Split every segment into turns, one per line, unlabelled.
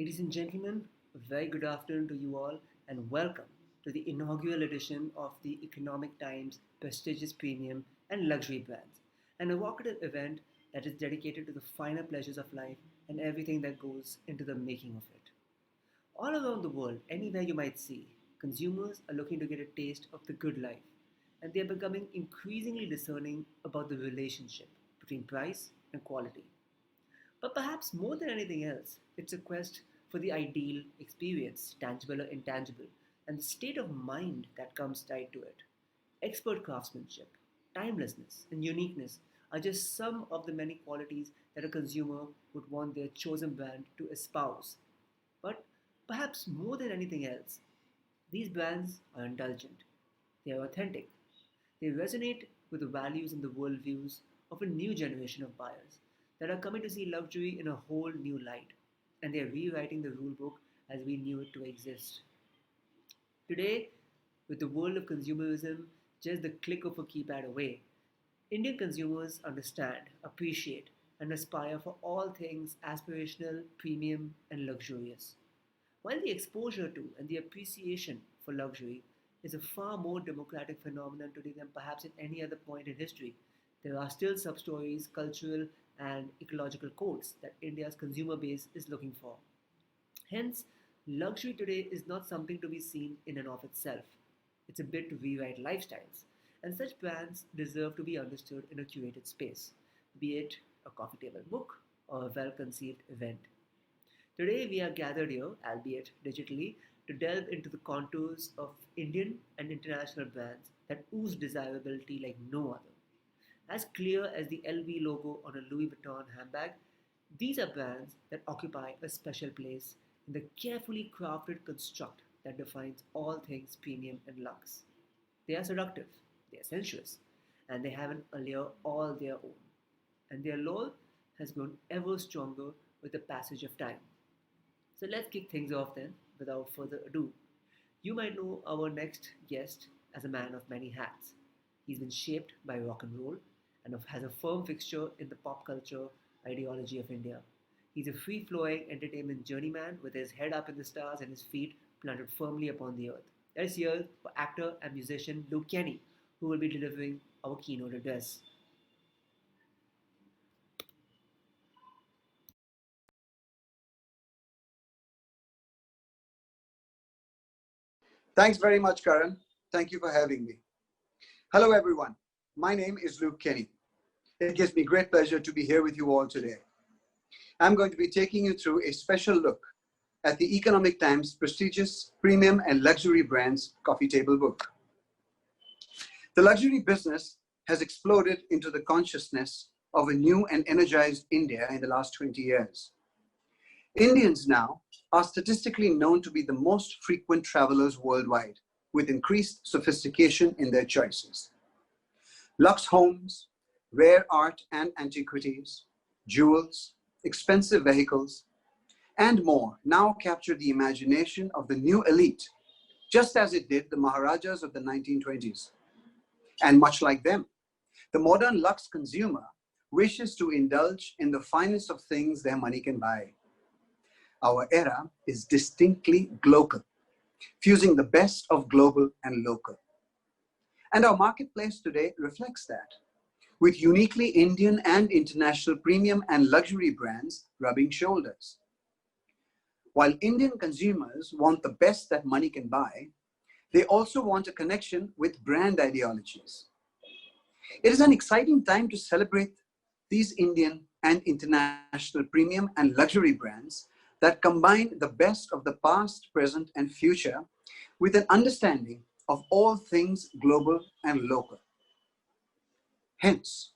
Ladies and gentlemen, a very good afternoon to you all and welcome to the inaugural edition of the Economic Times prestigious premium and luxury brands, an evocative event that is dedicated to the finer pleasures of life and everything that goes into the making of it. All around the world, anywhere you might see, consumers are looking to get a taste of the good life, and they are becoming increasingly discerning about the relationship between price and quality. But perhaps more than anything else, it's a quest for the ideal experience, tangible or intangible, and the state of mind that comes tied to it. Expert craftsmanship, timelessness, and uniqueness are just some of the many qualities that a consumer would want their chosen brand to espouse. But perhaps more than anything else, these brands are indulgent, they are authentic, they resonate with the values and the worldviews of a new generation of buyers that are coming to see luxury in a whole new light, and they are rewriting the rulebook as we knew it to exist. Today, with the world of consumerism just the click of a keypad away, Indian consumers understand, appreciate, and aspire for all things aspirational, premium, and luxurious. While the exposure to and the appreciation for luxury is a far more democratic phenomenon today than perhaps at any other point in history, there are still sub stories, cultural, and ecological codes that India's consumer base is looking for. Hence, luxury today is not something to be seen in and of itself. It's a bit to rewrite lifestyles, and such brands deserve to be understood in a curated space, be it a coffee table book or a well conceived event. Today, we are gathered here, albeit digitally, to delve into the contours of Indian and international brands that ooze desirability like no other. As clear as the LV logo on a Louis Vuitton handbag, these are brands that occupy a special place in the carefully crafted construct that defines all things premium and luxe. They are seductive, they are sensuous, and they have an allure all their own. And their allure has grown ever stronger with the passage of time. So let's kick things off then, without further ado. You might know our next guest as a man of many hats. He's been shaped by rock and roll and has a firm fixture in the pop culture ideology of India. He's a free flowing entertainment journeyman with his head up in the stars and his feet planted firmly upon the earth. Let's hear for actor and musician Luke Kenny, who will be delivering our keynote address.
Thanks very much, Karan. Thank you for having me. Hello, everyone. My name is Luke Kenny. It gives me great pleasure to be here with you all today. I'm going to be taking you through a special look at the Economic Times prestigious premium and luxury brands coffee table book. The luxury business has exploded into the consciousness of a new and energized India in the last 20 years. Indians now are statistically known to be the most frequent travelers worldwide, with increased sophistication in their choices. Luxe homes, rare art and antiquities, jewels, expensive vehicles, and more now capture the imagination of the new elite, just as it did the Maharajas of the 1920s. And much like them, the modern luxe consumer wishes to indulge in the finest of things their money can buy. Our era is distinctly global, fusing the best of global and local. And our marketplace today reflects that, with uniquely Indian and international premium and luxury brands rubbing shoulders. While Indian consumers want the best that money can buy, they also want a connection with brand ideologies. It is an exciting time to celebrate these Indian and international premium and luxury brands that combine the best of the past, present, and future with an understanding of all things global and local. Hence,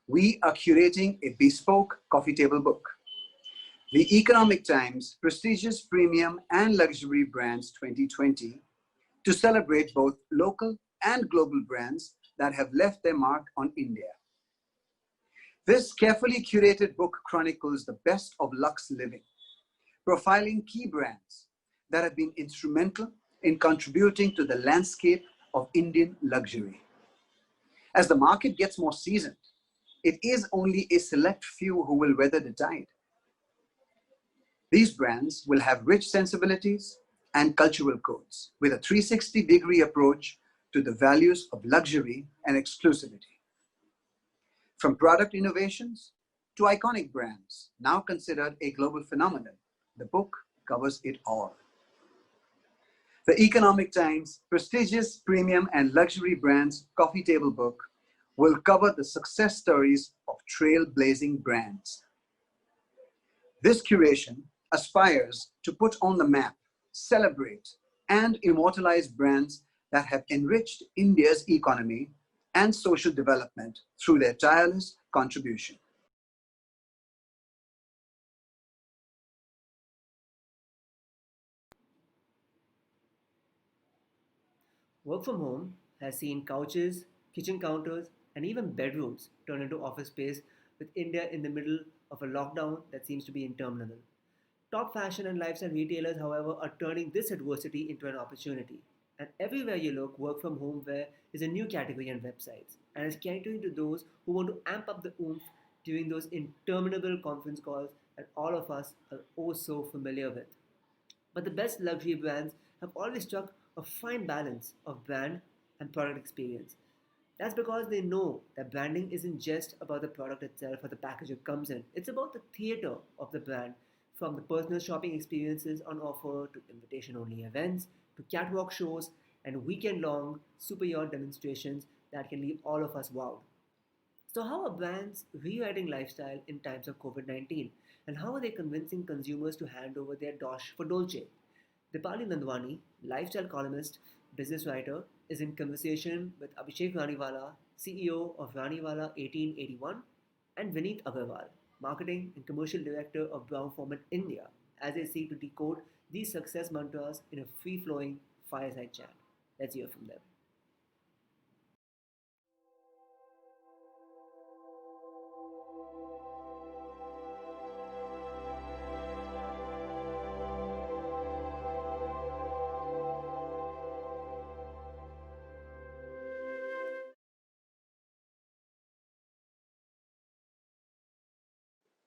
we are curating a bespoke coffee table book, the Economic Times prestigious premium and luxury brands 2020, to celebrate both local and global brands that have left their mark on India. This carefully curated book chronicles the best of luxe living, profiling key brands that have been instrumental in contributing to the landscape of Indian luxury. As the market gets more seasoned, it is only a select few who will weather the tide. These brands will have rich sensibilities and cultural codes with a 360-degree approach to the values of luxury and exclusivity. From product innovations to iconic brands, now considered a global phenomenon, the book covers it all. The Economic Times prestigious premium and luxury brands coffee table book will cover the success stories of trailblazing brands. This curation aspires to put on the map, celebrate, and immortalize brands that have enriched India's economy and social development through their tireless contribution.
Work from home has seen couches, kitchen counters, and even bedrooms turn into office space, with India in the middle of a lockdown that seems to be interminable. Top fashion and lifestyle retailers, however, are turning this adversity into an opportunity. And everywhere you look, work from home wear is a new category on websites, and it's catering to those who want to amp up the oomph during those interminable conference calls that all of us are oh so familiar with. But the best luxury brands have always struck a fine balance of brand and product experience. That's because they know that branding isn't just about the product itself or the package it comes in. It's about the theater of the brand, from the personal shopping experiences on offer to invitation only events to catwalk shows and weekend long super yacht demonstrations that can leave all of us wowed. So, how are brands rewriting lifestyle in times of COVID 19? And how are they convincing consumers to hand over their dosh for Dolce? Dipali Nandwani, lifestyle columnist, business writer, is in conversation with Abhishek Raniwala, CEO of Raniwala 1881, and Vineet Agarwal, marketing and commercial director of Brown Forman India, as they seek to decode these success mantras in a free flowing fireside chat. Let's hear from them.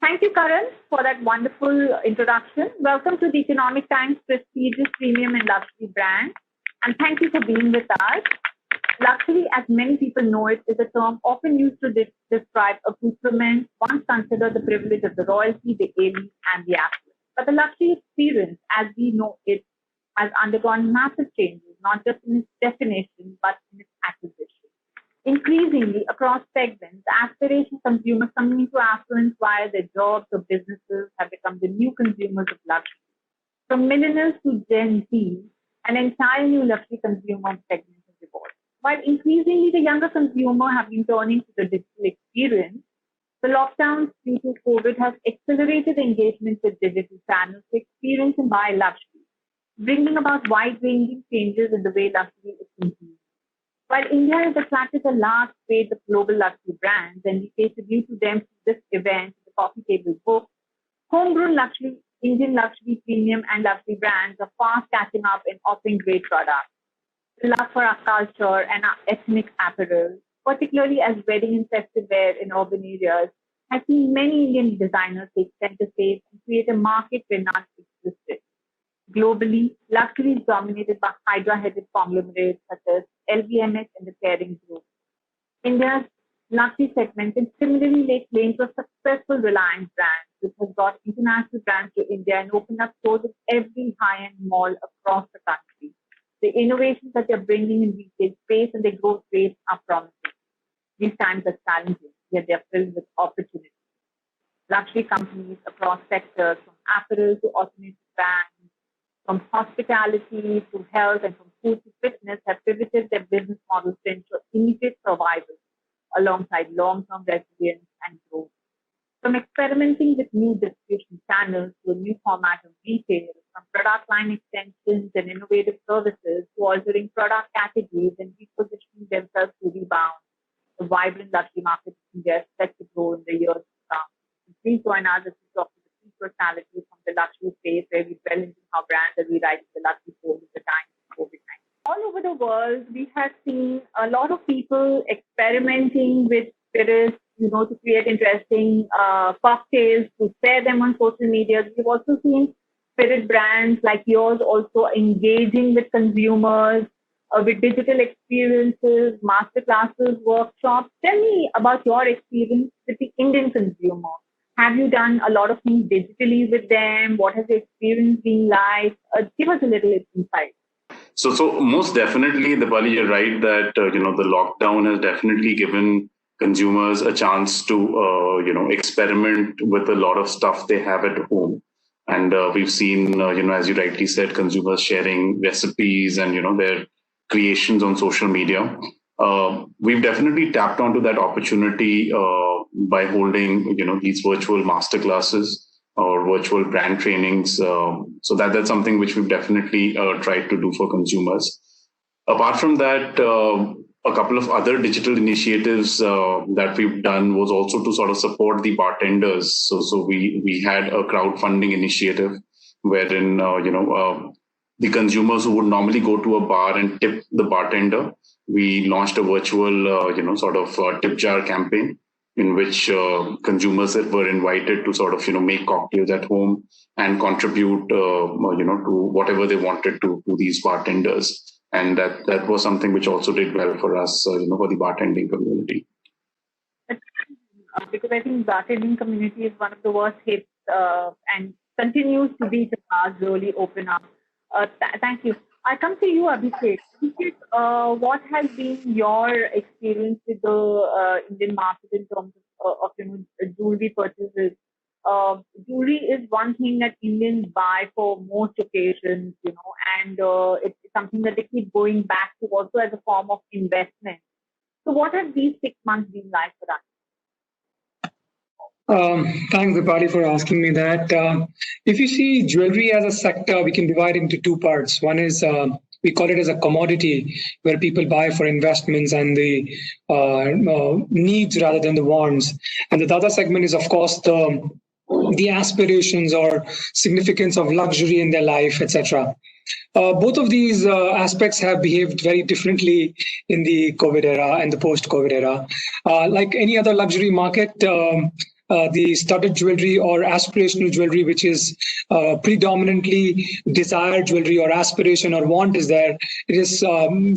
Thank you, Karan, for that wonderful introduction. Welcome to the Economic Times prestigious premium and luxury brand. And thank you for being with us. Luxury, as many people know it, is a term often used to describe accoutrements once considered the privilege of the royalty, the elite, and the affluent. But the luxury experience, as we know it, has undergone massive changes, not just in its definition, but in its acquisition. Increasingly, across segments, the aspirational consumers coming into affluence via their jobs or businesses have become the new consumers of luxury. From millennials to Gen Z, an entire new luxury consumer segment has evolved. While increasingly the younger consumer have been turning to the digital experience, the lockdowns due to COVID has accelerated engagement with digital channels to experience and buy luxury, bringing about wide-ranging changes in the way luxury is consumed. While India has attracted a large swathe of global luxury brands, and we pay tribute to them through this event, the Coffee Table Book, homegrown luxury, Indian luxury premium and luxury brands are fast catching up in offering great products. The love for our culture and our ethnic apparel, particularly as wedding and festive wear in urban areas, has seen many Indian designers take center stage and create a market where none existed. Globally, luxury is dominated by Hydra-headed conglomerates such as LVMH and the Kering Group. India's luxury segment can similarly lay claim to a successful Reliance brand, which has brought international brands to India and opened up stores in every high-end mall across the country. The innovations that they're bringing in retail space and their growth rates are promising. These times are challenging, yet they're filled with opportunity. Luxury companies across sectors, from apparel to automotive brands, from hospitality to health, and from food to fitness, have pivoted their business models to ensure immediate survival alongside long-term resilience and growth. From experimenting with new distribution channels to a new format of retail, from product line extensions and innovative services to altering product categories and repositioning themselves to rebound, the vibrant luxury market in India is set to grow in the years to come. And please join us as we talk to the key personalities from the luxury space, where we dwell into how brands are rewriting the luxury code in the times of COVID-19. All over the world, we have seen a lot of people experimenting with spirits, to create interesting cocktails, to share them on social media. We've also seen spirit brands like yours also engaging with consumers with digital experiences, master classes, workshops. Tell me about your experience with the Indian consumer. Have you done a lot of things digitally with them? What has the experience been like? Give us a little insight.
So most definitely, Dipali, you're right that the lockdown has definitely given consumers a chance to experiment with a lot of stuff they have at home, and we've seen as you rightly said, consumers sharing recipes and their creations on social media. We've definitely tapped onto that opportunity by holding these virtual masterclasses or virtual brand trainings. So that's something which we've definitely tried to do for consumers. Apart from that, a couple of other digital initiatives that we've done was also to sort of support the bartenders. So we had a crowdfunding initiative wherein the consumers who would normally go to a bar and tip the bartender, we launched a virtual tip jar campaign in which consumers were invited to sort of make cocktails at home and contribute to whatever they wanted to these bartenders, and that was something which also did well for us for the bartending community.
Because I think bartending community is one of the worst hits and continues to be the bars really open up. Thank you. I come to you, Abhishek. Abhishek, what has been your experience with the Indian market in terms of jewelry purchases? Jewelry is one thing that Indians buy for most occasions, and it's something that they keep going back to also as a form of investment. So, what have these 6 months been like for us?
Thanks, Dipali, for asking me that. If you see jewelry as a sector, we can divide into two parts. One is we call it as a commodity, where people buy for investments and the needs rather than the wants. And the other segment is, of course, the aspirations or significance of luxury in their life, etc. Both of these aspects have behaved very differently in the COVID era and the post-COVID era. Like any other luxury market, the studded jewelry or aspirational jewelry, which is predominantly desired jewelry or aspiration or want, is there. It is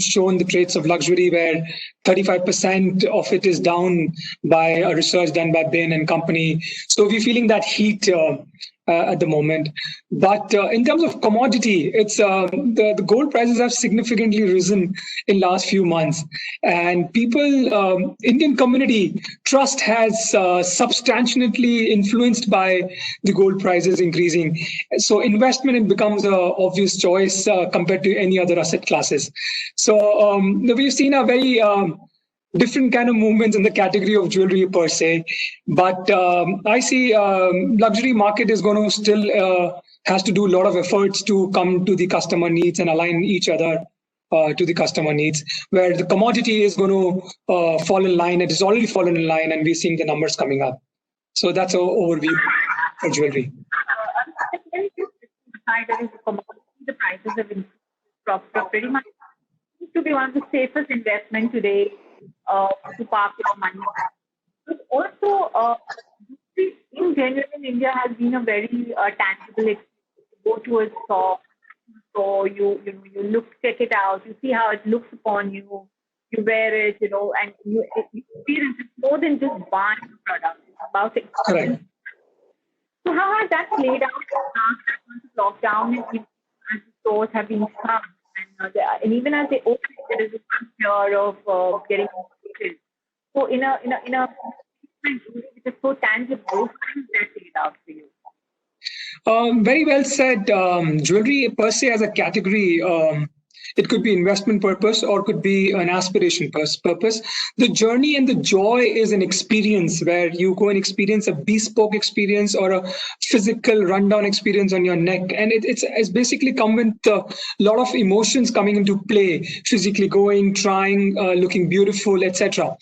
shown the traits of luxury, where 35% of it is down by a research done by Bain and Company. So we're feeling that heat at the moment. But in terms of commodity, it's the gold prices have significantly risen in last few months, and people, Indian community trust has substantially influenced by the gold prices increasing. So investment becomes a obvious choice compared to any other asset classes. So we've seen a very different kind of movements in the category of jewelry per se. But I see luxury market is going to still has to do a lot of efforts to come to the customer needs and align each other to the customer needs, where the commodity is going to fall in line. It has already fallen in line, and we're seeing the numbers coming up. So that's an overview for jewelry.
The prices have increased pretty much. It seems to be one of the safest investment today to park your money. But also, in general, in India has been a very tangible experience. You go to a store, you check it out, you see how it looks upon you, you wear it, and you experience it more than just buying a product. It's about experience.
Correct.
So how has that played out after lockdown, and as the stores have been shut, and even as they open, there is a fear of getting infected. So in a which is so tangible, how does that played out for you?
Very well said. Jewelry per se as a category, it could be investment purpose or could be an aspiration purpose. The journey and the joy is an experience where you go and experience a bespoke experience or a physical rundown experience on your neck. And it's basically come with a lot of emotions coming into play, physically going, trying, looking beautiful, etc.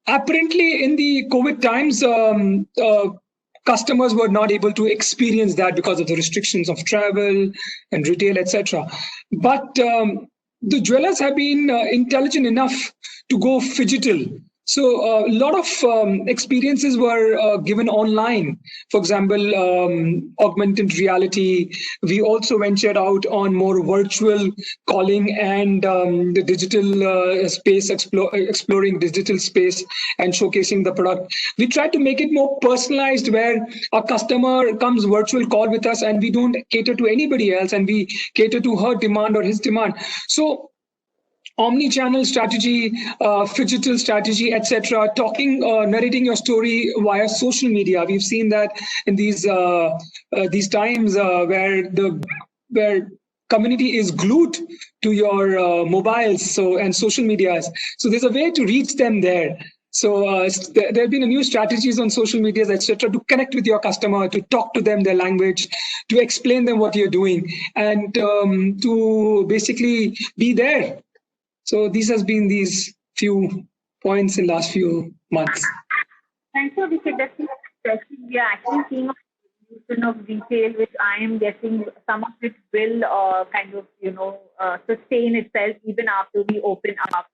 Apparently, in the COVID times, customers were not able to experience that because of the restrictions of travel and retail, etc. But the jewelers have been intelligent enough to go phygital. So a lot of experiences were given online. For example, augmented reality. We also ventured out on more virtual calling and the digital space, exploring digital space and showcasing the product. We tried to make it more personalized, where a customer comes virtual call with us, and we don't cater to anybody else, and we cater to her demand or his demand. So omni-channel strategy, phygital strategy, etc. Talking, narrating your story via social media. We've seen that in these times where community is glued to your mobiles, and social medias. So there's a way to reach them there. So there have been a new strategies on social medias, etc., to connect with your customer, to talk to them their language, to explain them what you're doing, and to basically be there. So these has been these few points in last few months.
Thanks for this interesting. We are actually seeing a evolution of retail, which I am guessing some of it will kind of, sustain itself even after we open up.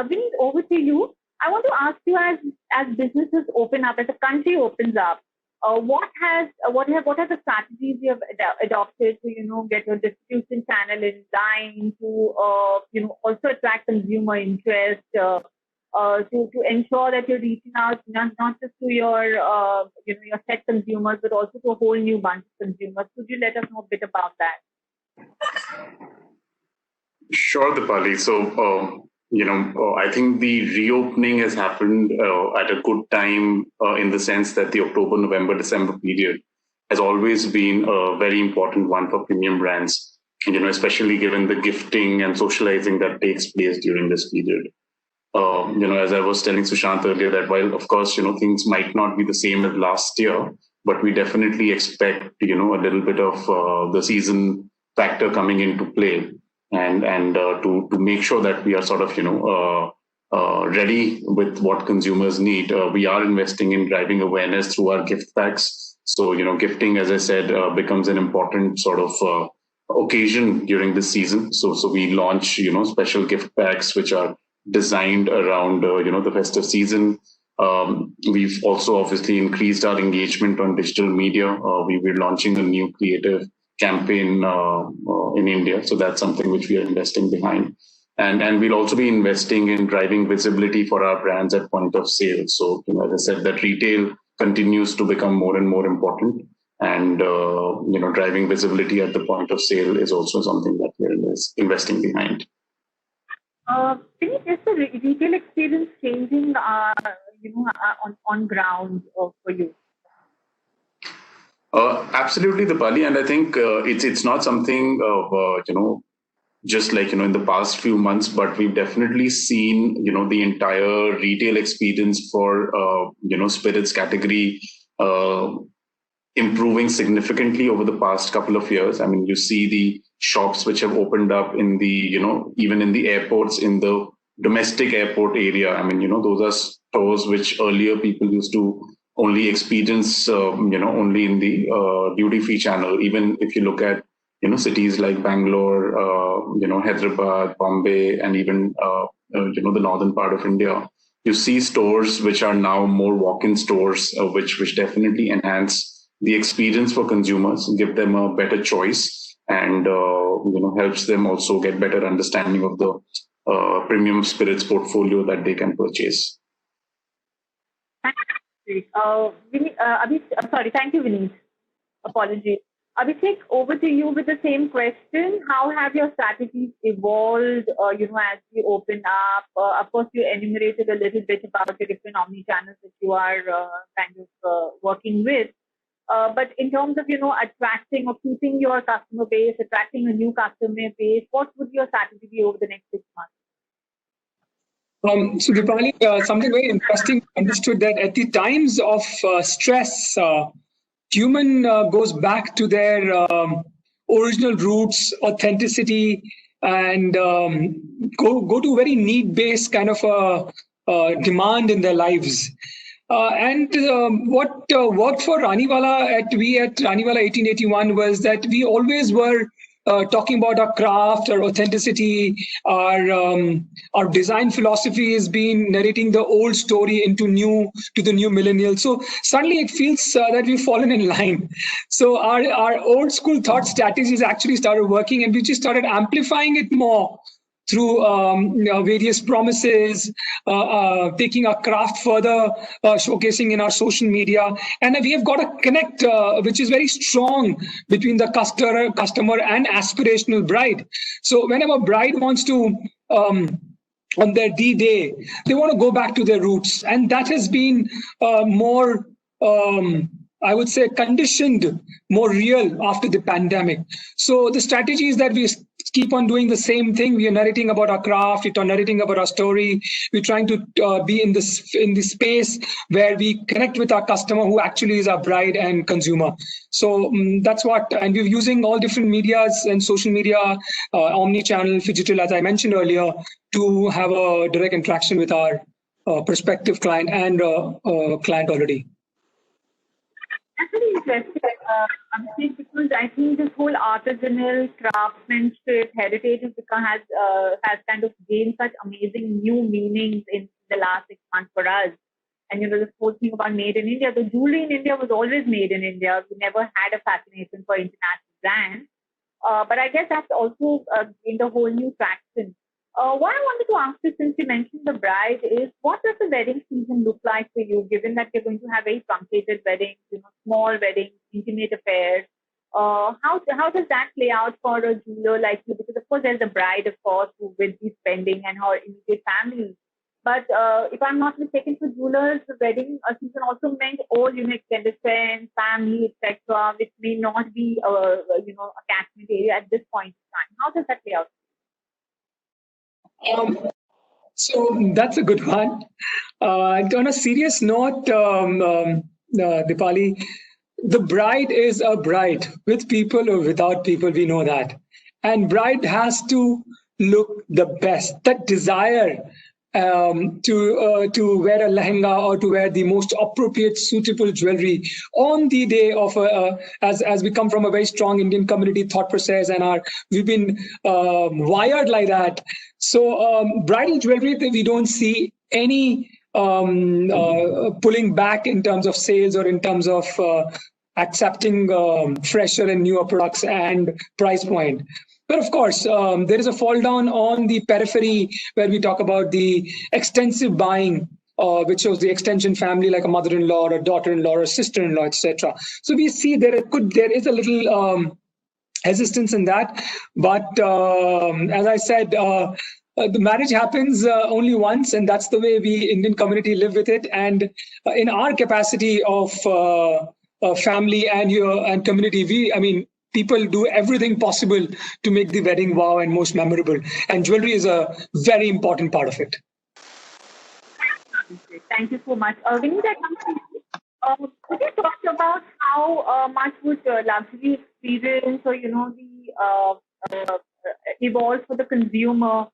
Vinny, over to you. I want to ask you, as businesses open up, as the country opens up, what are the strategies you have adopted to get your distribution channel in line, to also attract consumer interest, to ensure that you're reaching out not just to your your set consumers, but also to a whole new bunch of consumers. Could you let us know a bit about that?
Sure, Dipali. So, I think the reopening has happened at a good time, in the sense that the October, November, December period has always been a very important one for premium brands, especially given the gifting and socializing that takes place during this period. As I was telling Sushant earlier, that while, of course, things might not be the same as last year, but we definitely expect, a little bit of the season factor coming into play, and to make sure that we are sort of ready with what consumers need. We are investing in driving awareness through our gift packs. So gifting, as I said, becomes an important sort of occasion during this season. So we launch special gift packs which are designed around the festive season. We've also obviously increased our engagement on digital media. We were launching a new creative campaign in India. So that's something which we are investing behind. And we'll also be investing in driving visibility for our brands at point of sale. So, as I said, that retail continues to become more and more important. And, driving visibility at the point of sale is also something that we're investing behind.
Is the retail experience changing, on ground for you?
Absolutely, Dipali, and I think it's not something of just like in the past few months, but we've definitely seen the entire retail experience for spirits category improving significantly over the past couple of years. I mean, you see the shops which have opened up in the even in the airports, in the domestic airport area. I mean, those are stores which earlier people used to only experience, only in the duty-free channel. Even if you look at, cities like Bangalore, Hyderabad, Bombay, and even, the northern part of India, you see stores which are now more walk-in stores, which definitely enhance the experience for consumers, give them a better choice, and, helps them also get better understanding of the premium spirits portfolio that they can purchase.
Sorry, thank you, Vineet. Apologies. Abhishek, over to you with the same question. How have your strategies evolved, as we open up? Of course, you enumerated a little bit about the different omni-channels that you are working with. But in terms of, attracting or keeping your customer base, attracting a new customer base, what would your strategy be over the next 6 months?
So Dipali, something very interesting. Understood that at the times of stress, human goes back to their original roots, authenticity, and go to very need-based kind of demand in their lives. And what worked for Raniwala at Raniwala 1881 was that we always were talking about our craft, our authenticity, our design philosophy is being narrating the old story to the new millennial. So suddenly it feels that we've fallen in line. So our old school thought strategies actually started working, and we just started amplifying it more through various promises, taking our craft further, showcasing in our social media. And we have got a connect which is very strong between the customer and aspirational bride. So whenever bride wants to on their D-Day, they want to go back to their roots. And that has been more, I would say, conditioned, more real after the pandemic. So the strategy is that we keep on doing the same thing. We are narrating about our craft, we are narrating about our story. We're trying to be in this space where we connect with our customer, who actually is our bride and consumer. So that's what, and we're using all different medias and social media, omni-channel, digital, as I mentioned earlier, to have a direct interaction with our prospective client and client already.
That's very interesting, Abhishek, because I think this whole artisanal craftsmanship heritage has kind of gained such amazing new meanings in the last 6 months for us. And this whole thing about made in India, the jewelry in India was always made in India. We never had a fascination for international brands. But I guess that's also gained a whole new traction. What I wanted to ask you, since you mentioned the bride, is what does the wedding season look like for you, given that you're going to have very truncated weddings, small weddings, intimate affairs? How does that play out for a jeweler like you? Because of course there's the bride, of course, who will be spending and her immediate family. But if I'm not mistaken, for jewelers, the wedding season also meant all extended friends, family, etc., which may not be a catchment area at this point in time. How does that play out?
So that's a good one. On a serious note, Dipali, the bride is a bride, with people or without people, we know that. And bride has to look the best. That desire to wear a lehenga or to wear the most appropriate, suitable jewelry on the day of as we come from a very strong Indian community thought process, and we've been wired like that. So bridal jewelry, we don't see any pulling back in terms of sales or in terms of accepting fresher and newer products and price point. But of course, there is a fall down on the periphery where we talk about the extensive buying, which shows the extension family, like a mother-in-law or a daughter-in-law or a sister-in-law, etc. So we see there is a little resistance in that. But as I said, the marriage happens only once, and that's the way we Indian community live with it. And in our capacity of family and community, people do everything possible to make the wedding wow and most memorable. And jewelry is a very important part of it.
Thank you so much. Vinita, could you talk about how much would luxury experience or, evolve for the consumer,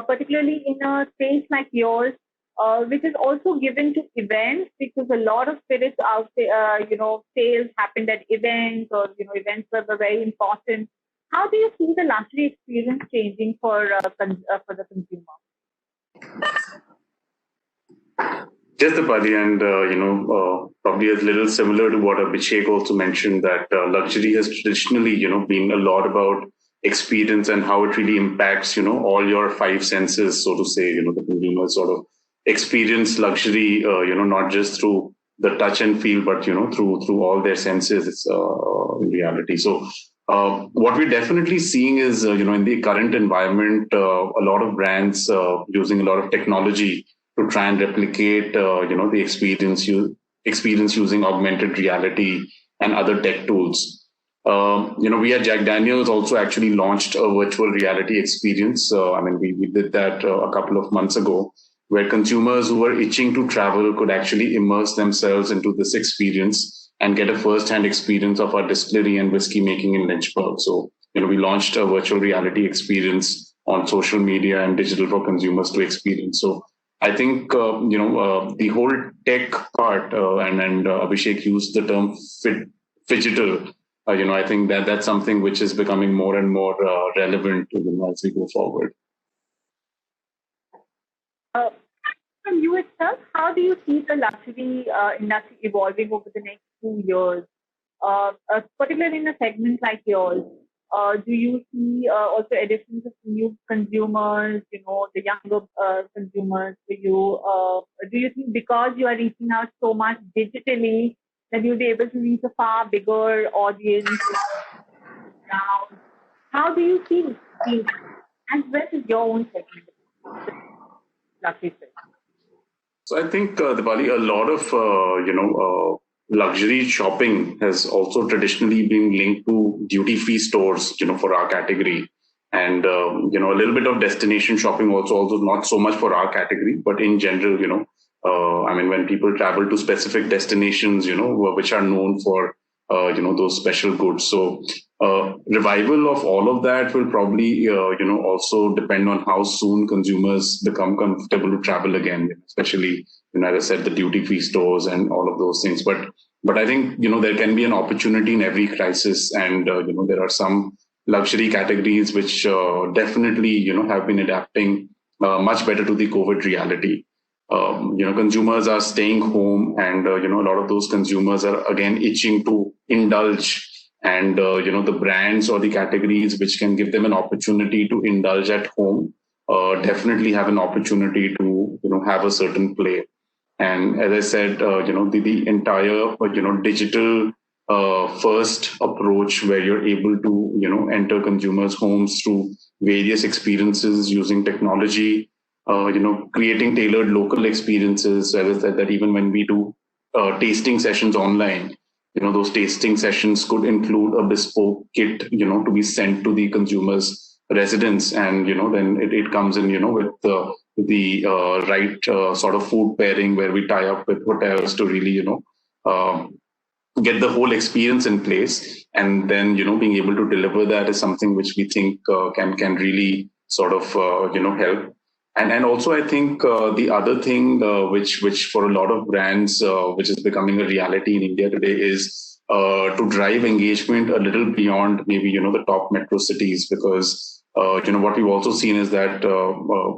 particularly in a space like yours, which is also given to events, because a lot of spirits out there, sales happened at events, or events were very important. How do you see the luxury experience changing for the consumer?
Just the body, and probably a little similar to what Abhishek also mentioned, that luxury has traditionally been a lot about experience and how it really impacts all your five senses, so to say. The consumer sort of experience luxury, not just through the touch and feel, but through all their senses in reality. So what we're definitely seeing is in the current environment, a lot of brands using a lot of technology to try and replicate the experience using augmented reality and other tech tools. We at Jack Daniels also actually launched a virtual reality experience. We did that a couple of months ago, where consumers who were itching to travel could actually immerse themselves into this experience and get a first-hand experience of our distillery and whiskey making in Lynchburg. So, we launched a virtual reality experience on social media and digital for consumers to experience. So I think, the whole tech part, and Abhishek used the term digital, I think that's something which is becoming more and more relevant as we go forward.
From you itself, how do you see the luxury industry evolving over the next 2 years, particularly in a segment like yours? Do you see also additions of new consumers, the younger consumers? Do you think because you are reaching out so much digitally that you'll be able to reach a far bigger audience now? How do you see it? And where is your own segment? Luxury space?
So I think, Dipali, a lot of luxury shopping has also traditionally been linked to duty-free stores, for our category, and a little bit of destination shopping also not so much for our category, but in general, I mean, when people travel to specific destinations, which are known for those special goods. So revival of all of that will probably also depend on how soon consumers become comfortable to travel again, especially as I said, the duty free stores and all of those things. But I think there can be an opportunity in every crisis, and there are some luxury categories which definitely have been adapting much better to the COVID reality. Consumers are staying home, and a lot of those consumers are again itching to indulge, and the brands or the categories which can give them an opportunity to indulge at home definitely have an opportunity to have a certain play. And as I said, the entire digital first approach, where you're able to enter consumers' homes through various experiences using technology, creating tailored local experiences. As I said, that even when we do tasting sessions online, those tasting sessions could include a bespoke kit, to be sent to the consumer's residence, and then it comes in, with the right sort of food pairing, where we tie up with hotels to really, get the whole experience in place, and then being able to deliver that is something which we think can really sort of help. And also, I think the other thing which for a lot of brands which is becoming a reality in India today is to drive engagement a little beyond maybe the top metro cities, because what we've also seen is that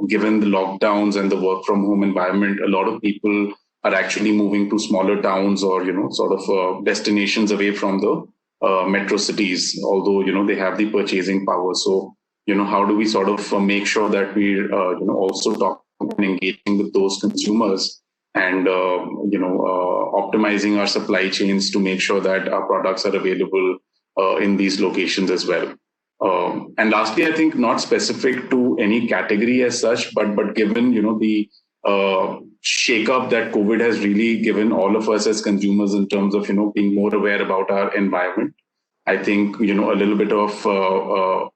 given the lockdowns and the work from home environment, a lot of people are actually moving to smaller towns, or sort of destinations away from the metro cities, although they have the purchasing power. So how do we sort of make sure that we also talk and engaging with those consumers, and optimizing our supply chains to make sure that our products are available in these locations as well. And lastly, I think not specific to any category as such, but given the shake up that COVID has really given all of us as consumers in terms of being more aware about our environment, I think a little bit of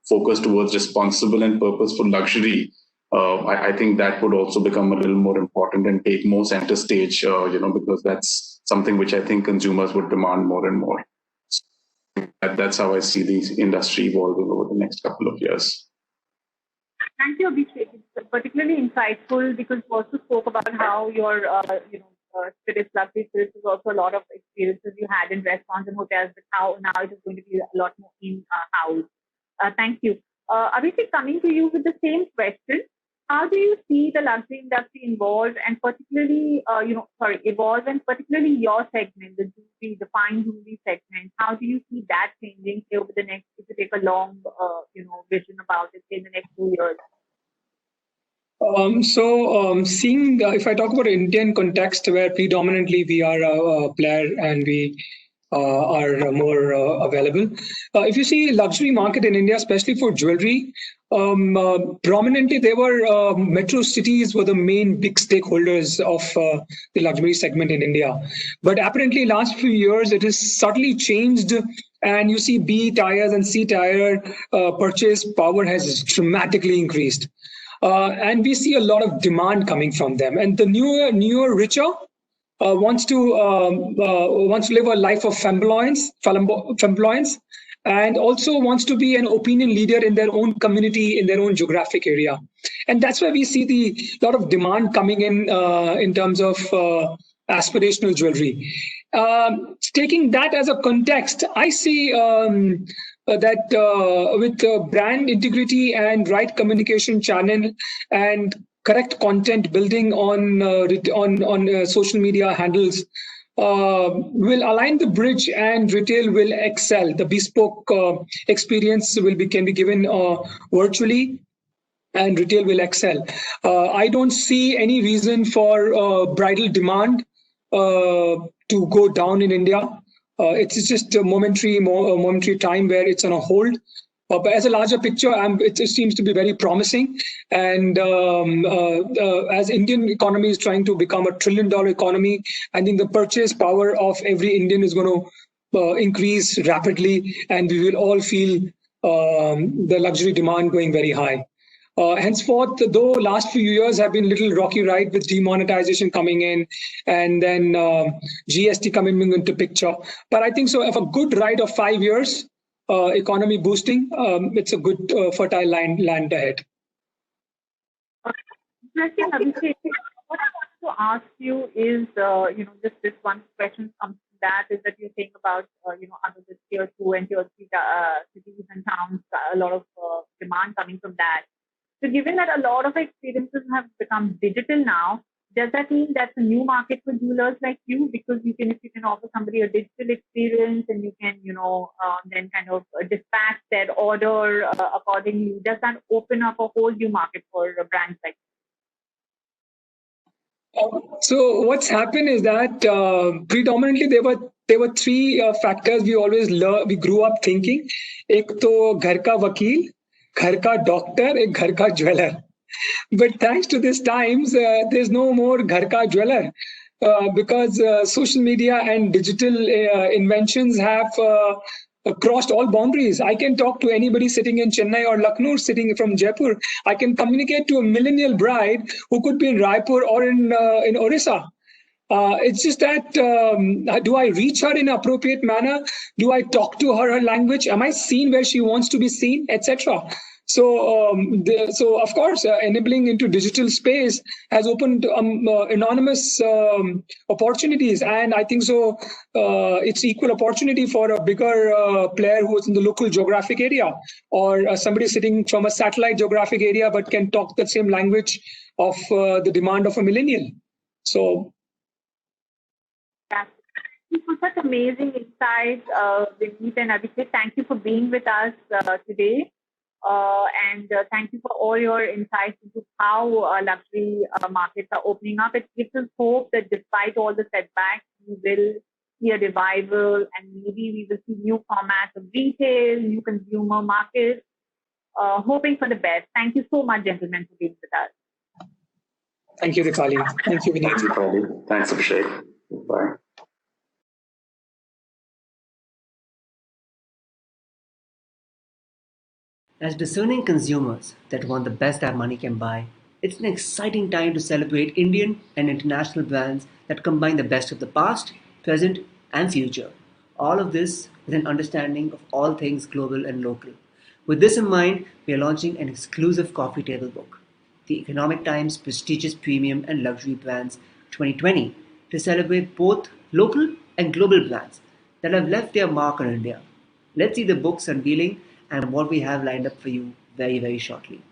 focus towards responsible and purposeful luxury. I think that would also become a little more important and take more center stage. Because that's something which I think consumers would demand more and more. That's how I see the industry evolving over the next couple of years.
Thank you, Abhishek. It's particularly insightful because you also spoke about how your, spirits, luxury spirits, is also a lot of experiences you had in restaurants and hotels, but how now it is going to be a lot more in-house. Thank you. Abhishek, coming to you with the same question, how do you see the luxury industry evolve, and particularly, evolve, and particularly your segment, the jewelry, the fine jewelry segment? How do you see that changing over the next, if you take a long, vision about it in the next 2 years?
Seeing, if I talk about Indian context, where predominantly we are a player and we are more available. If you see luxury market in India, especially for jewelry, prominently they were metro cities were the main big stakeholders of the luxury segment in India. But apparently last few years, it has subtly changed, and you see B tires and C tire purchase power has dramatically increased. And we see a lot of demand coming from them. And the newer, richer wants to live a life of flamboyance, and also wants to be an opinion leader in their own community, in their own geographic area. And that's where we see the lot of demand coming in terms of aspirational jewelry. Taking that as a context, I see that with brand integrity and right communication channel and correct content building on social media handles, will align the bridge and retail will excel. The bespoke experience can be given virtually, and retail will excel. I don't see any reason for bridal demand to go down in India. It's just a momentary time where it's on a hold. But as a larger picture, it seems to be very promising. And as Indian economy is trying to become a $1 trillion economy, I think the purchase power of every Indian is going to increase rapidly, and we will all feel the luxury demand going very high. Henceforth, though last few years have been a little rocky ride with demonetization coming in and then GST coming into picture. But I think so if a good ride of 5 years, economy boosting, it's a good fertile land ahead.
Interesting, Abhishek. What I want to ask you is, just this one question comes to that is that you think about, other than tier 2 and tier 3 cities and towns, a lot of demand coming from that. So given that a lot of experiences have become digital now, does that mean that's a new market for jewelers like you? Because if you can offer somebody a digital experience and you can, then kind of dispatch their order accordingly, does that open up a whole new market for brands like
So what's happened is that predominantly there were three factors we grew up thinking. एक तो घर का वकील, घर का doctor, एक घर का jeweller. But thanks to these times, there's no more ghar ka jeweler because social media and digital inventions have crossed all boundaries. I can talk to anybody sitting in Chennai or Lucknow, sitting from Jaipur. I can communicate to a millennial bride who could be in Raipur or in Orissa. It's just that do I reach her in an appropriate manner? Do I talk to her language? Am I seen where she wants to be seen, etc.? So, of course, enabling into digital space has opened enormous opportunities, and I think so. It's equal opportunity for a bigger player who is in the local geographic area, or somebody sitting from a satellite geographic area but can talk the same language of the demand of a millennial. So.
For such amazing insights, Vineet and Abhishek. Thank you for being with us today. And thank you for all your insights into how luxury markets are opening up. It gives us hope that despite all the setbacks, we will see a revival and maybe we will see new formats of retail, new consumer markets. Hoping for the best. Thank you so much, gentlemen, for being with us.
Thank you, Dipali. Thank you, Vineet.
Thanks, Dipali. Thanks, Abhishek. Bye.
As discerning consumers that want the best that money can buy, it's an exciting time to celebrate Indian and international brands that combine the best of the past, present, and future. All of this with an understanding of all things global and local. With this in mind, we are launching an exclusive coffee table book, The Economic Times Prestigious Premium and Luxury Brands 2020, to celebrate both local and global brands that have left their mark on India. Let's see the book's unveiling and what we have lined up for you very, very shortly.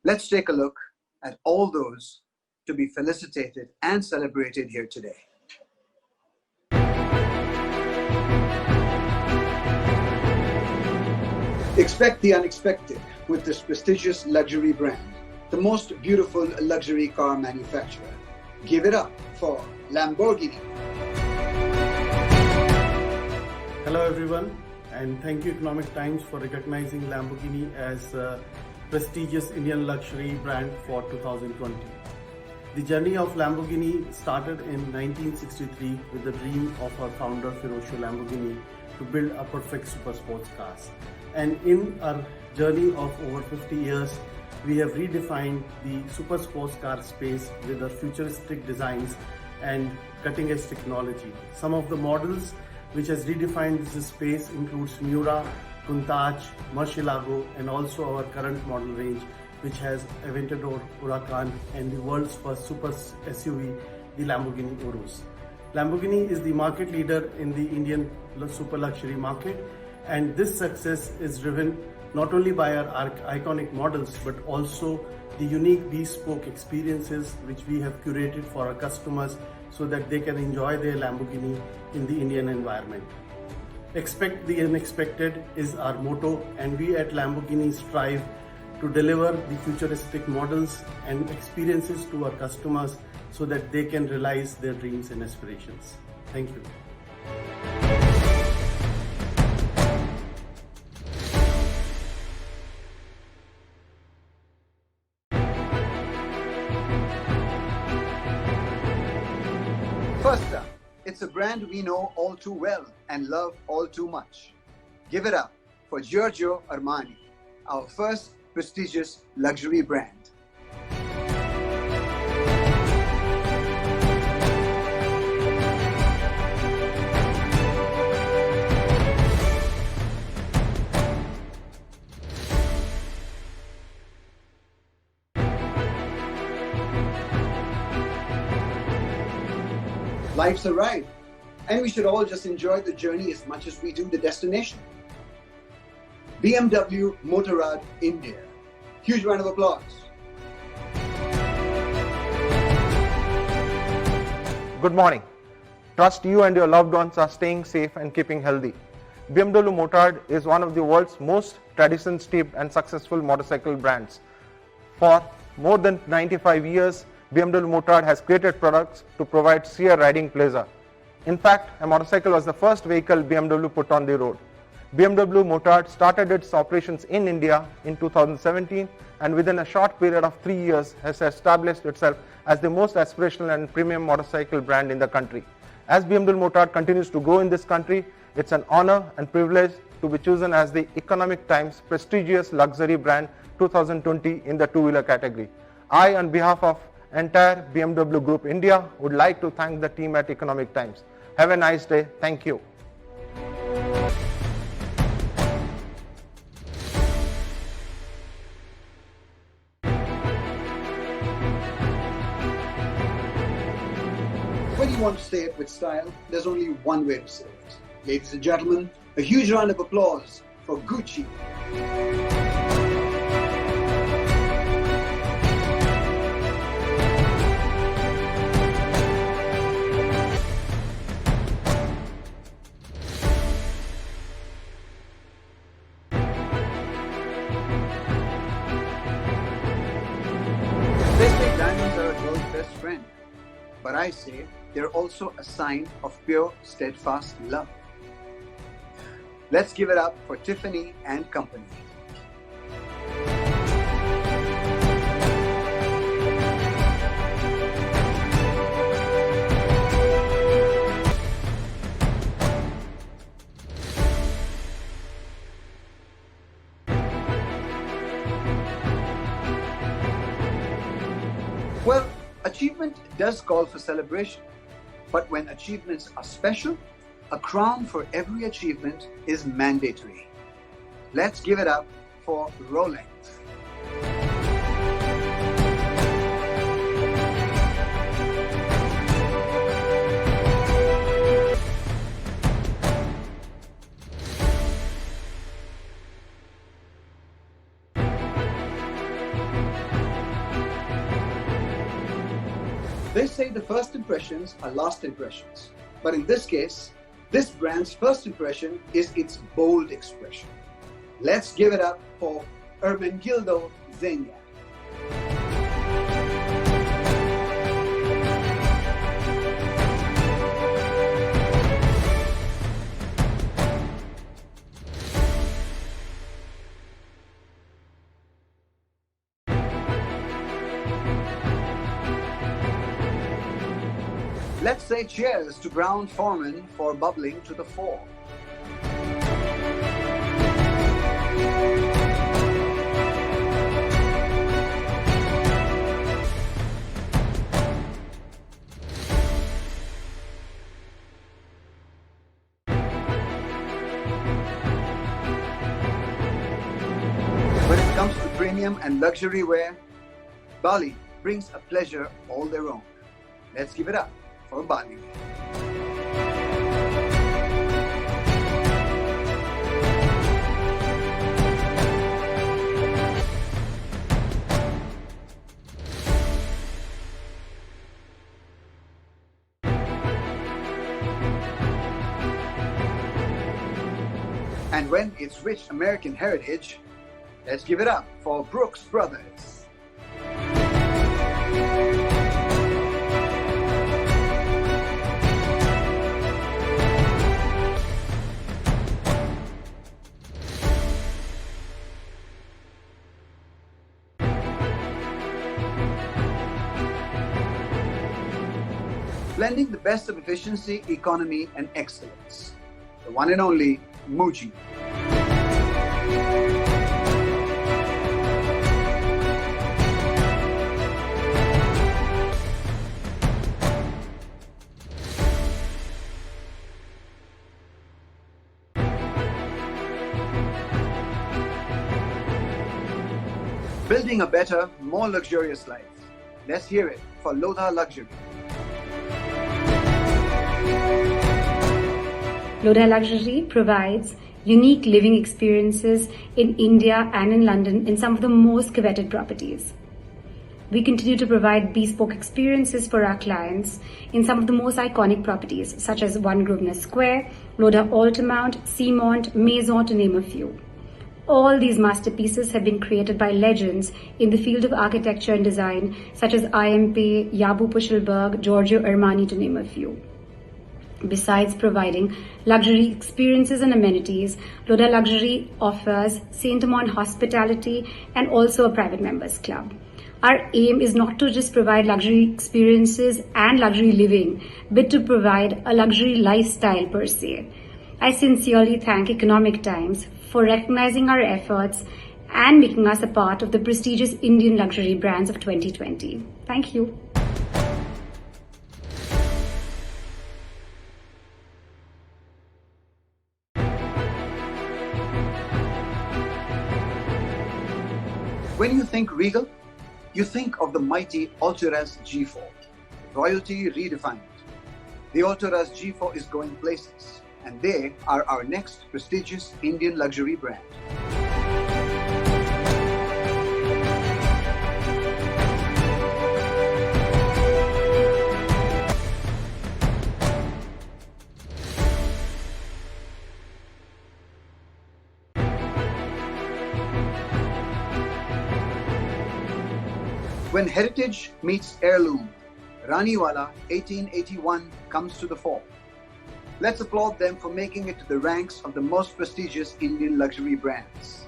Let's take a look at all those to be felicitated and celebrated here today. Expect the unexpected with this prestigious luxury brand, the most beautiful luxury car manufacturer. Give it up for Lamborghini.
Hello everyone, and thank you Economic Times for recognizing Lamborghini as a prestigious Indian luxury brand for 2020. The journey of Lamborghini started in 1963 with the dream of our founder Ferruccio Lamborghini to build a perfect super sports cars. And in our journey of over 50 years, we have redefined the super sports car space with our futuristic designs and cutting-edge technology. Some of the models which has redefined this space includes Miura, Countach, Murcielago, and also our current model range, which has Aventador, Huracan, and the world's first super SUV, the Lamborghini Urus. Lamborghini is the market leader in the Indian super luxury market, and this success is driven not only by our iconic models but also the unique bespoke experiences which we have curated for our customers so that they can enjoy their Lamborghini in the Indian environment. Expect the unexpected is our motto, and we at Lamborghini strive to deliver the futuristic models and experiences to our customers so that they can realize their dreams and aspirations. Thank you.
First up, it's a brand we know all too well and love all too much. Give it up for Giorgio Armani, our first prestigious luxury brand. Life's a ride, and we should all just enjoy the journey as much as we do the destination. BMW Motorrad India. Huge round of applause.
Good morning. Trust you and your loved ones are staying safe and keeping healthy. BMW Motorrad is one of the world's most tradition-steeped and successful motorcycle brands. For more than 95 years, BMW Motorrad has created products to provide sheer riding pleasure. In fact, a motorcycle was the first vehicle BMW put on the road. BMW Motorrad started its operations in India in 2017 and within a short period of 3 years has established itself as the most aspirational and premium motorcycle brand in the country. As BMW Motorrad continues to grow in this country, it's an honor and privilege to be chosen as the Economic Times prestigious luxury brand 2020 in the two-wheeler category. I, on behalf of entire BMW Group India, would like to thank the team at Economic Times. Have a nice day. Thank you.
When you want to say it with style, there's only one way to say it. Ladies and gentlemen, a huge round of applause for Gucci. They say diamonds are a girl's best friend, but I say they're also a sign of pure, steadfast love. Let's give it up for Tiffany and Company. Well, achievement does call for celebration, but when achievements are special, a crown for every achievement is mandatory. Let's give it up for Rolex. They say the first impressions are last impressions, but in this case, this brand's first impression is its bold expression. Let's give it up for Ermenegildo Zegna. Let's say cheers to Brown Forman for bubbling to the fore. premium and luxury wear, Bali brings a pleasure all their own. Let's give it up for Bali. And when it's rich American heritage, let's give it up for Brooks Brothers. Blending the best of efficiency, economy, and excellence. The one and only Muji. Building a better, more luxurious life. Let's hear it for Lodha Luxury.
Lodha Luxury provides unique living experiences in India and in London in some of the most coveted properties. We continue to provide bespoke experiences for our clients in some of the most iconic properties such as One Grosvenor Square, Lodha Altamount, Seamount, Maison to name a few. All these masterpieces have been created by legends in the field of architecture and design such as IMP, Jabu Puschelberg, Giorgio Armani to name a few. Besides providing luxury experiences and amenities, Lodha Luxury offers Saint Amand hospitality and also a private members club. Our aim is not to just provide luxury experiences and luxury living, but to provide a luxury lifestyle per se. I sincerely thank Economic Times for recognizing our efforts and making us a part of the prestigious Indian luxury brands of 2020. Thank you.
When you think regal, you think of the mighty Alturas G4, royalty redefined. The Alturas G4 is going places, and they are our next prestigious Indian luxury brand. When heritage meets heirloom, Raniwala 1881 comes to the fore. Let's applaud them for making it to the ranks of the most prestigious Indian luxury brands.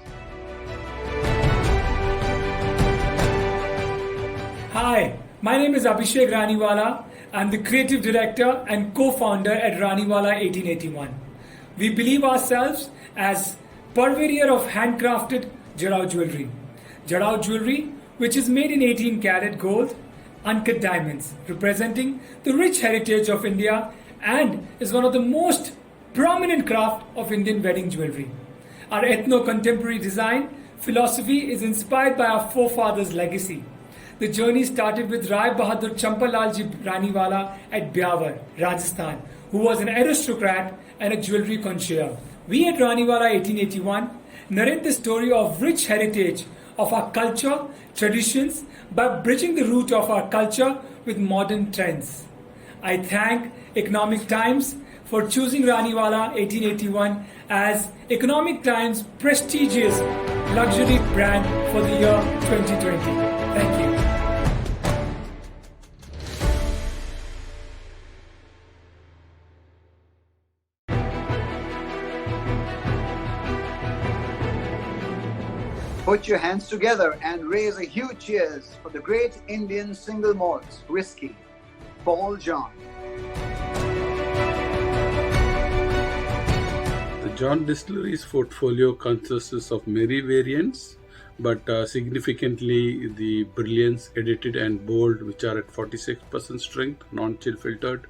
Hi, my name is Abhishek Raniwala. I'm the creative director and co-founder at Raniwala 1881. We believe ourselves as purveyor of handcrafted Jarao jewelry. Jarao jewelry, which is made in 18 karat gold, uncut diamonds, representing the rich heritage of India and is one of the most prominent craft of Indian wedding jewelry. Our ethno-contemporary design philosophy is inspired by our forefathers' legacy. The journey started with Rai Bahadur Champalalji Raniwala at Byawar, Rajasthan, who was an aristocrat and a jewelry connoisseur. We at Raniwala 1881 narrate the story of rich heritage of our culture, traditions, by bridging the root of our culture with modern trends. I thank Economic Times for choosing Raniwala 1881 as Economic Times' prestigious luxury brand for the year 2020. Thank you.
Put your hands together and raise a huge cheers for the great Indian single malt whiskey, Paul John.
The John Distillery's portfolio consists of many variants, but significantly the Brilliance edited and bold, which are at 46% strength, non-chill filtered.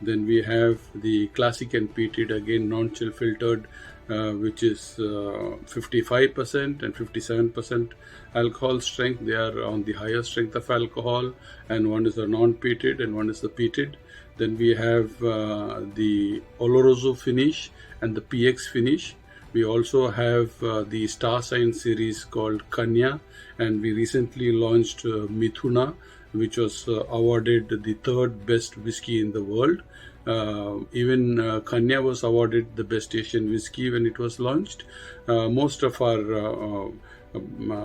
Then we have the Classic and Peated, again non-chill filtered, which is 55% and 57% alcohol strength. They are on the higher strength of alcohol, and one is the non-peated and one is the peated. Then we have the Oloroso finish and the PX finish. We also have the Star Sign series called Kanya, and we recently launched Mithuna, which was awarded the third best whiskey in the world. Even Kanya was awarded the best Asian whiskey when it was launched. Most of our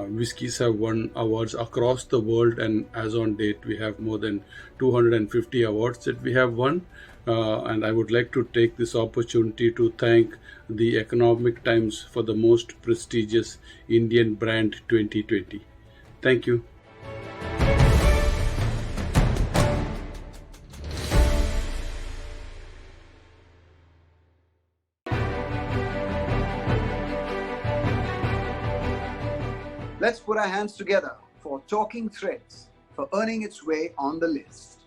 whiskies have won awards across the world, and as on date we have more than 250 awards that we have won. And I would like to take this opportunity to thank the Economic Times for the most prestigious Indian brand 2020. Thank you.
Let's put our hands together for Talking Threads for earning its way on the list.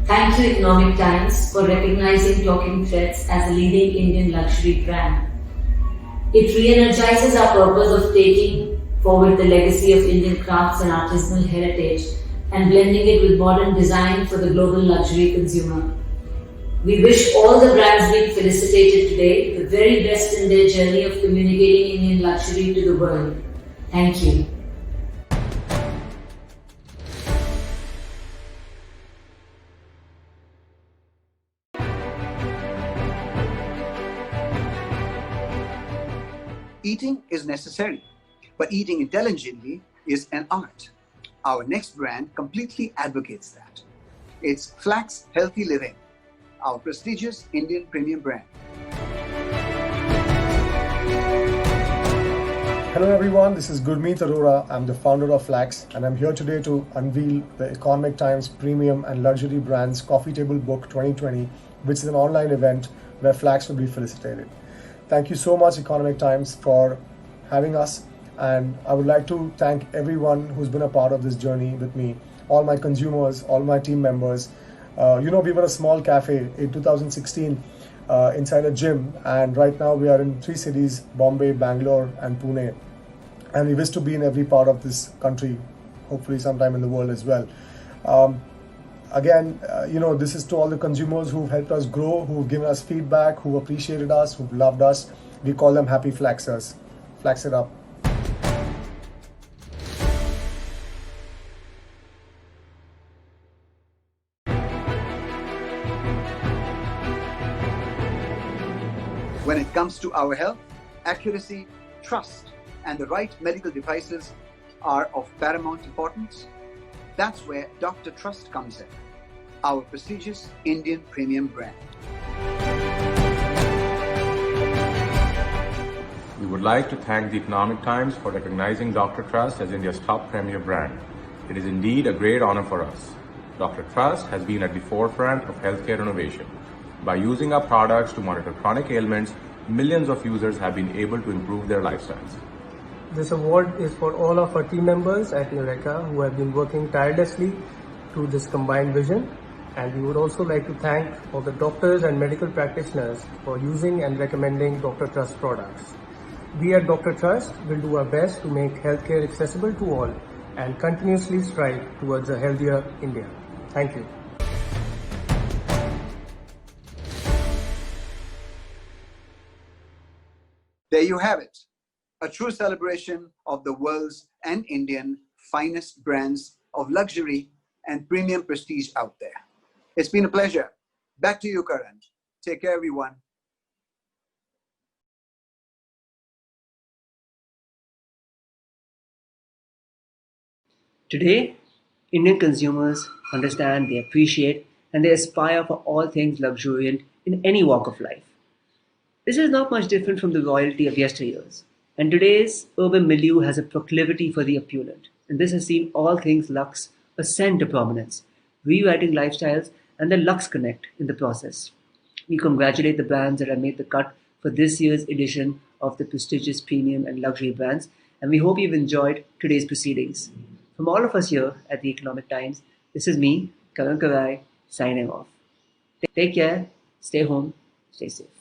Thank you, Economic Times, for recognizing Talking Threads as a leading Indian luxury brand. It re-energizes our purpose of taking forward the legacy of Indian crafts and artisanal heritage and blending it with modern design for the global luxury consumer. We wish all the brands being felicitated today the very best in their journey of communicating Indian luxury to the world. Thank you.
Eating is necessary, but eating intelligently is an art. Our next brand completely advocates that. It's Flax Healthy Living, our prestigious Indian premium brand.
Hello everyone, this is Gurmeet Arora. I'm the founder of Flax, and I'm here today to unveil the Economic Times Premium and Luxury Brands Coffee Table Book 2020, which is an online event where Flax will be felicitated. Thank you so much, Economic Times, for having us, and I would like to thank everyone who's been a part of this journey with me, all my consumers, all my team members. We were a small cafe in 2016 inside a gym, and right now we are in 3 cities, Bombay, Bangalore and Pune, and we wish to be in every part of this country, hopefully sometime in the world as well. This is to all the consumers who've helped us grow, who've given us feedback, who appreciated us, who've loved us. We call them happy Flaxers. Flax it up.
When it comes to our health, accuracy, trust, and the right medical devices are of paramount importance. That's where Dr. Trust comes in, our prestigious Indian premium brand.
We would like to thank the Economic Times for recognizing Dr. Trust as India's top premier brand. It is indeed a great honor for us. Dr. Trust has been at the forefront of healthcare innovation. By using our products to monitor chronic ailments, millions of users have been able to improve their lifestyles.
This award is for all of our team members at Eureka who have been working tirelessly to this combined vision. And we would also like to thank all the doctors and medical practitioners for using and recommending Dr. Trust products. We at Dr. Trust will do our best to make healthcare accessible to all and continuously strive towards a healthier India. Thank you.
There you have it, a true celebration of the world's and Indian finest brands of luxury and premium prestige out there. It's been a pleasure. Back to you, Karan. Take care, everyone.
Today, Indian consumers understand, they appreciate, and they aspire for all things luxuriant in any walk of life. This is not much different from the royalty of yesteryears, and today's urban milieu has a proclivity for the opulent, and this has seen all things luxe ascend to prominence, rewriting lifestyles and the Lux Connect in the process. We congratulate the brands that have made the cut for this year's edition of the prestigious premium and luxury brands, and we hope you've enjoyed today's proceedings. From all of us here at the Economic Times, this is me, Karan Karai, signing off. Take care, stay home, stay safe.